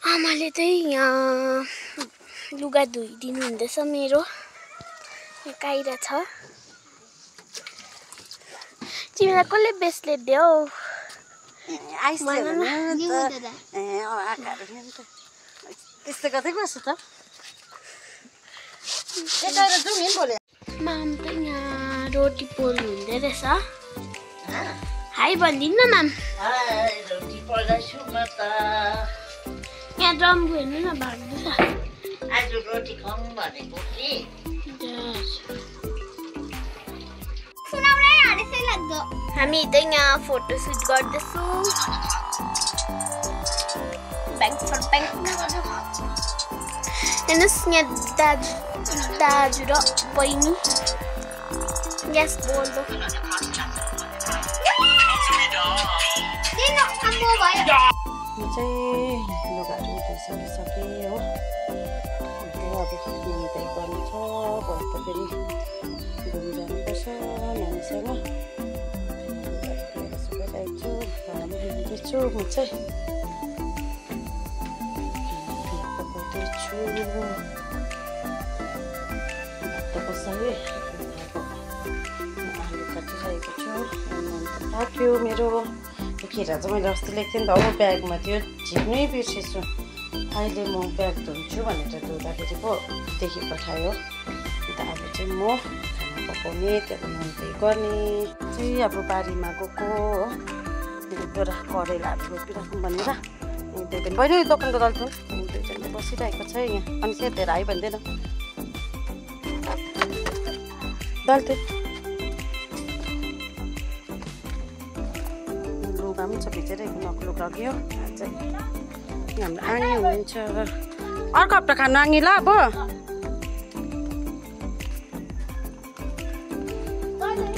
आमाले चाहिँ यहाँ लुगा धोइदिनु हुँदैछ मेरो। यहाँ काइरा छ। तिमीलाई कसले ब्रेसलेट दियो? त्यस्तो कतै बस्छु त। माम त यहाँ रोटी पोल्नु हुँदै रहेछ। हाई भनिदिनु न माम। रोटी पोल्दैछु म त। यहाँ ड्रम्बु हेर्नु न भाग्दैछ। आज रोटी खाउँ भनेको कि। हामी त यहाँ फोटोसुट गर्दैछु। हेर्नुहोस् यहाँ दाजु र बहिनी ग्यास बोल्दो। म चाहिँ लुगाहरू धोइसकिसकेँ हो। अब नुहाइ गर्नु छ। भरे त फेरि घुम्नु जानुपर्छ नानीसँग। सुकाइरहेको छु। भाँडा धुँदैछु म चाहिँ। पकाउँदैछु। भात बसाएँ। आलु काटिरहेको छु। पाक्यो मेरो। खिरा चाहिँ मैले अस्ति ल्याएको थिएँ नि त। अब ब्यागमा थियो झिक्नै बिर्सेछु। अहिले म ब्याग धुन्छु भनेर धुँदाखेरि पो देखि पठायो। अन्त अब चाहिँ म खाना पकाउने त्यहाँदेखि नुहाइ गर्ने चाहिँ अब बारीमा गएको हो। एउटा करेलाहरू रोपिराखौँ भनेर। दुईजना बहिनी दोकानको दल्थुन। दुईजनाले बसिरहेको छ यहाँ। अनि सेतेर आइ भन्दैन दल्थुन। लुगा पनि छ भिजेरहेको नक्लो लग्यो। चाहिँ हाम्रो आनी हुनुहुन्छ। अर्को हप्ता खानु आनी ल अब।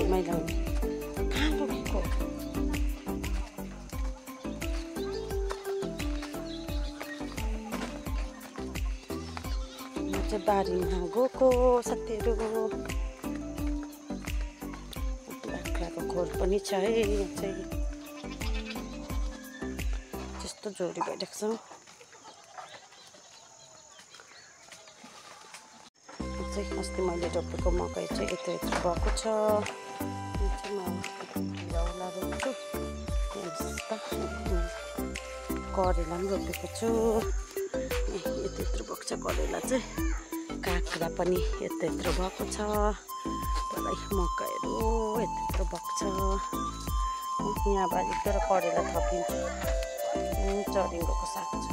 मैला हुने कहाँ लगेको? म चाहिँ बारीमा गएको साथीहरू। बाख्राको खोर पनि छ है यहाँ चाहिँ। त्यस्तो जोडी भइरहेको छ। अस्ति मैले रोपेको मकै चाहिँ यत्रो भएको छ। लाउला रोप्छु। करेला पनि रोपेको छु। यत्रो भएको छ करेला चाहिँ। काँक्रा पनि यत्रो भएको छ। तलै मकैहरू यत्रो भएको छ। यहाँ बारीतिर करेला थपिन्छ। चरिङ्गोको साग छ।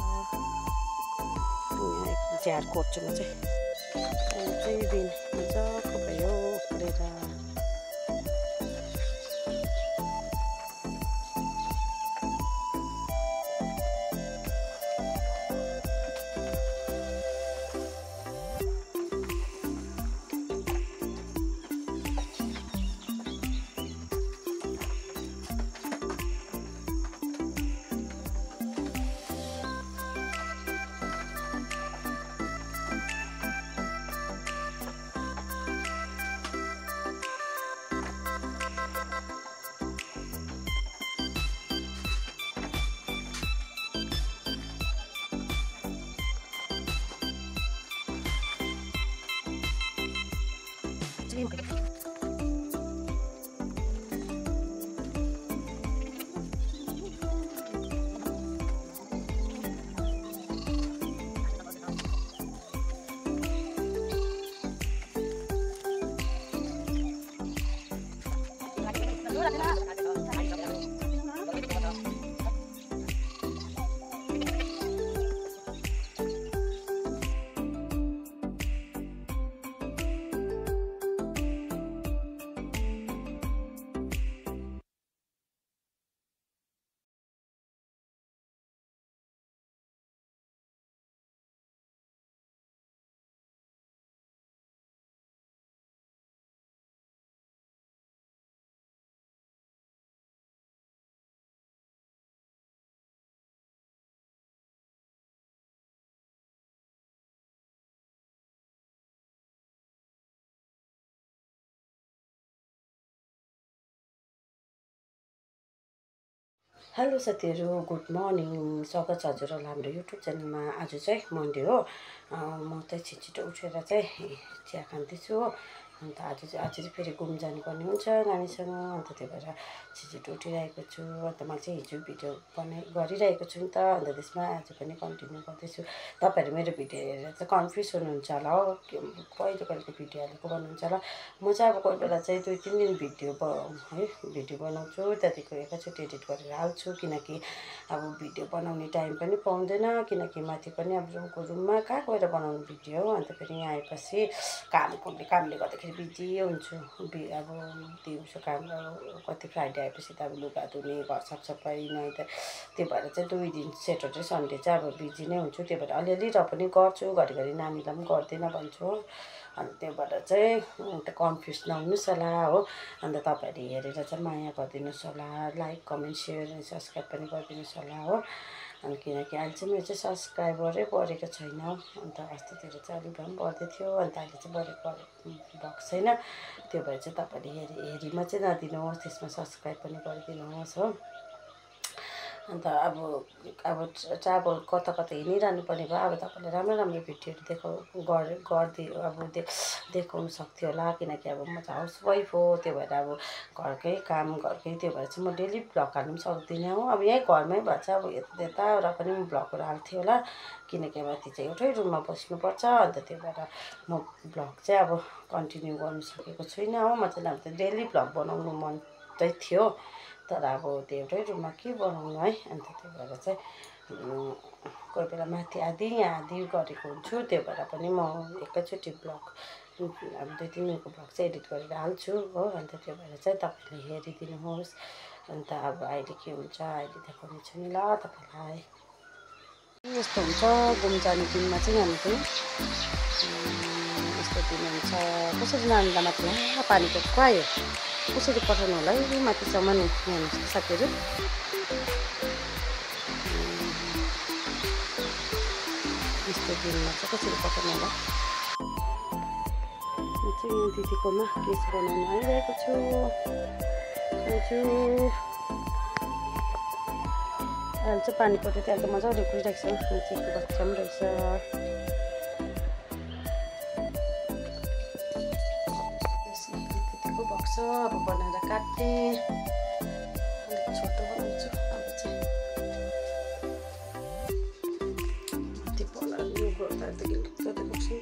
यहाँ झ्यार कोर्छु म चाहिँ। चाहिँ दिन मजाको भयो उक्रेर। हेलो साथीहरू, गुड मर्निङ। स्वागत छ हजुरहरूलाई हाम्रो युट्युब च्यानलमा। आज चाहिँ मन्डे हो। म चाहिँ छिटो उठेर चाहिँ चिया खाँदैछु हो। अन्त आज चाहिँ फेरि घुम जानुपर्ने हुन्छ नानीसँग। अन्त त्यही भएर छिटो उठिरहेको छु। अन्त म चाहिँ हिजो भिडियो गरिरहेको छु नि त। अन्त त्यसमा आज पनि कन्टिन्यू गर्दैछु। तपाईँहरू मेरो भिडियो हेरेर चाहिँ कन्फ्युज हुनुहुन्छ होला हो, कहिले कहिलेको भिडियो हालेको भन्नुहुन्छ होला। म चाहिँ अब कोही बेला चाहिँ 2-3 दिन भिडियो बनाउँछु, त्यहाँदेखि एकैचोटि एडिट गरेर हाल्छु। किनकि अब भिडियो बनाउने टाइम पनि पाउँदैन, किनकि माथि पनि अब रुममा कहाँ गएर बनाउनु भिडियो हो। अन्त फेरि यहाँ आएपछि कामले गर्दाखेरि बिजी हुन्छु। अब दिउँसो काम कति फ्राइडे आएपछि त अब लुगा धुने, घर साफसफाइ नै त। त्यो भएर चाहिँ 2 दिन सैटरडे सन्डे चाहिँ अब बिजी नै हुन्छु। त्यो भएर अलिअलि र पनि गर्छु, घरिघरि नानीलाई पनि गर्दिनँ भन्छु हो। अन्त त्यो भएर चाहिँ अन्त कन्फ्युज नहुनुहोस् होला हो। अन्त तपाईँहरूले हेरेर चाहिँ माया गरिदिनुहोस् होला, लाइक कमेन्ट सेयर अनि सब्सक्राइब पनि गरिदिनुहोस् होला हो। अनि किनकि अहिले चाहिँ मेरो चाहिँ सब्सक्राइबरै बढेको छैन। अन्त अस्तितिर चाहिँ अलिक भए पनि बढ्दै थियो, अन्त अहिले चाहिँ बढेको भएको छैन। त्यो भएर चाहिँ तपाईँहरूले हेरीमा चाहिँ नदिनुहोस्, त्यसमा सब्सक्राइब पनि गरिदिनुहोस् हो। अन्त अब ट्राभल कता हिँडिरहनु पर्ने भयो। अब तपाईँले राम्रो भिडियोहरू देखाउनु सक्थ्यो होला। किनकि अब म चाहिँ हाउसवाइफ हो, त्यो भएर अब घरकै काम त्यो भएर चाहिँ म डेली भ्लग हाल्नु पनि सक्दिनँ हो। अब यहीँ घरमै भए चाहिँ अब यता र पनि म भ्लगहरू हाल्थेँ होला। किनकि माथि चाहिँ एउटै रुममा बस्नुपर्छ। अन्त त्यो भएर म भ्लग चाहिँ अब कन्टिन्यू गर्नु सकेको छुइनँ हो। म चाहिँ अब डेली भ्लग बनाउनु मन चाहिँ थियो, तर अब त्यो एउटै रुममा के बनाउनु है। अन्त त्यो भएर चाहिँ कोही बेला माथि आधी यहाँ आधी गरेको हुन्छु। त्यो भएर पनि म एकैचोटि भ्लग अब 2-3 दिनको भ्लग चाहिँ एडिट गरेर हाल्छु हो। अन्त त्यो भएर चाहिँ तपाईँले हेरिदिनुहोस्। अन्त अब अहिले के हुन्छ अहिले देखाउने छु नि ल तपाईँलाई। यस्तो हुन्छ घुम जाने दिनमा चाहिँ हामी पनि यस्तो दिन हुन्छ। कसरी नानीलाई माथि पानी टोक्क आयो, कसरी पठाउनु होला है माथिसम्म नि हेर्नुहोस् साथीहरू। यस्तो दिनमा चाहिँ कसरी पठाउनु होला। म चाहिँ यहाँ दिदीकोमा केस बनाउनु आइरहेको छु। अहिले चाहिँ पानी पऱ्यो, त्यहाँ त मजाले उक्लिरहेको छ। मान्छेको बच्चा पनि रहेछ। त्यतिको बक्स अब बनाएर काट्ने, अलिक छोटो बनाउँछु। अब चाहिँ माथि बनाउनु गर्दादेखि गर्दै बस्छु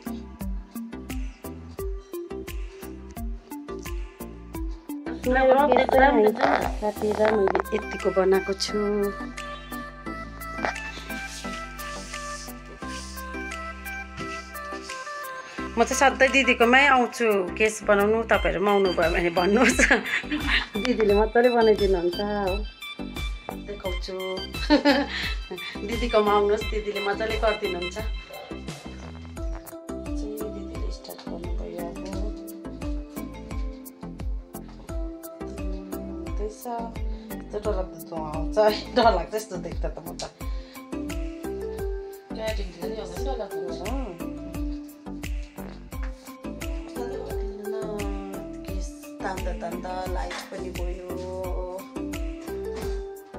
नि त। काटेर मैले यतिको बनाएको छु। म चाहिँ सधैँ दिदीकोमै आउँछु केस बनाउनु। तपाईँहरू पनि आउनुभयो भने भन्नुहोस्, दिदीले मजाले बनाइदिनुहुन्छ हो। देखाउँछु दिदीकोमा आउनुहोस्, दिदीले मजाले गरिदिनुहुन्छ। दिदीले स्टार्ट गर्नुभयो अब यस्तो डरलाग्दो आउँछ है, डरलाग्छ यस्तो देख्दा त। म त तान्दा लाइट पनि गयो,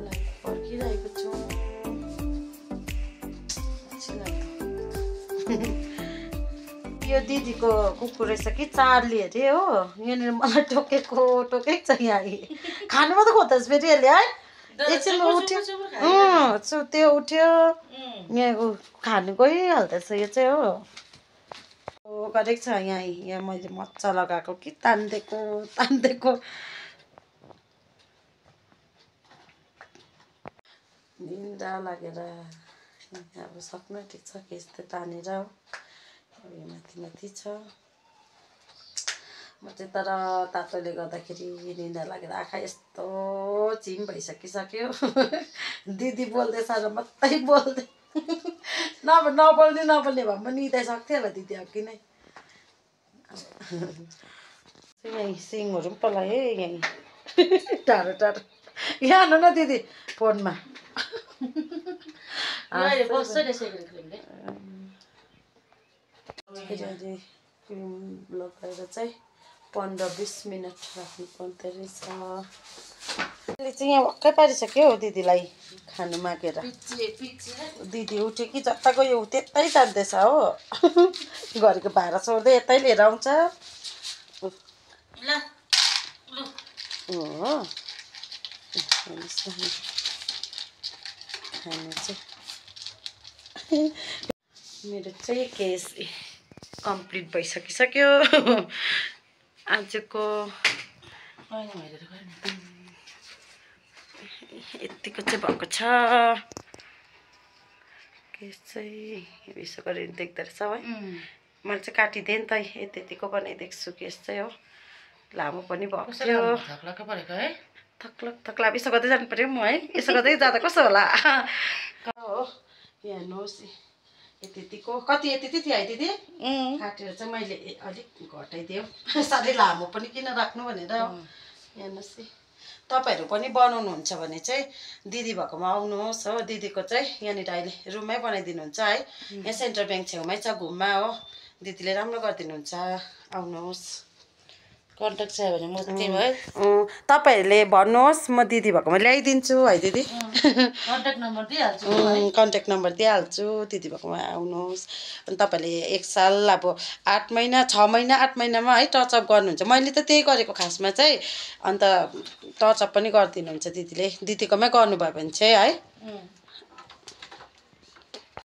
लाइट पर्खिरहेको छु। यो दिदीको कुकुर रहेछ कि चार्ली अरे हो। यहाँनिर मलाई टोकेको छ। यहाँ खानु मात्रै खोज्दैछ फेरि यसले है। एकछिनमा उठ्यो त्यो उठ्यो, यहाँ खानु गइहाल्दैछ यो चाहिँ हो। गरेको छ यहाँ मैले मच्चा लगाएको कि तानिदिएको निन्द्रा लागेर अब सक्नु ठिक छ। केस त तानेर हो, यो माथि छ। म चाहिँ तर तातोले गर्दाखेरि निन्द्रा लागेर आँखा यस्तो चिम भइसकिसक्यो। दिदी बोल्दैछ र मात्रै बोल्दै नबोल्ने भए पनि निदाइसक्थ्यो होला दिदी अघि नै। यहीँ सिङहरू पनि पलायो है यहीँ टाढो यहाँ आउनु न दिदी फोनमा। क्रिम लगाएर चाहिँ 15-20 मिनट राख्नु पर्दो रहेछ। अहिले चाहिँ यहाँ भक्कै पारिसक्यो दिदीलाई खानु मागेर दिदी उठ्यो कि जता गयो त्यतै जाँदैछ हो घरको भाडा सोर्दै यतै लिएर आउँछ हो खानु चाहिँ मेरो चाहिँ केस कम्प्लिट भइसकिसक्यो आजको यतिको चाहिँ भएको छ केस चाहिँ यसो गरेर देख्दो रहेछ है मैले चाहिँ काटिदिएँ नि त यतिको बनाइदिएको छु केस चाहिँ हो लामो पनि भएको थियो थक्लक यसो गर्दै जानु पर्यो म है यसो गर्दै जाँदा कस्तो होला हो यहाँ हेर्नुहोस् यतिको कति यति थियो है दिदी काटेर चाहिँ मैले अलिक घटाइदियो साह्रै लामो पनि किन राख्नु भनेर हेर्नुहोस् है तपाईँहरू पनि बनाउनुहुन्छ भने चाहिँ दिदी भएकोमा आउनुहोस् हो दिदीको चाहिँ यहाँनिर अहिले रुममै बनाइदिनुहुन्छ है यहाँ सेन्ट्रल ब्याङ्क छेउमै छ घुममा हो दिदीले राम्रो गरिदिनुहुन्छ आउनुहोस् कन्ट्याक्ट चाहियो भने म त्यही भयो तपाईँहरूले भन्नुहोस् म दिदी भएकोमा ल्याइदिन्छु है दिदी कन्ट्याक्ट नम्बर दिइहाल्छु कन्ट्याक्ट नम्बर दिइहाल्छु दिदी भएकोमा आउनुहोस् अनि तपाईँहरूले 1 साल अब 8 महिना 6 महिना 8 महिनामा है टचअप गर्नुहुन्छ मैले त त्यही गरेको खासमा चाहिँ अन्त टचअप पनि गरिदिनुहुन्छ दिदीले दिदीकोमै गर्नुभयो भने चाहिँ है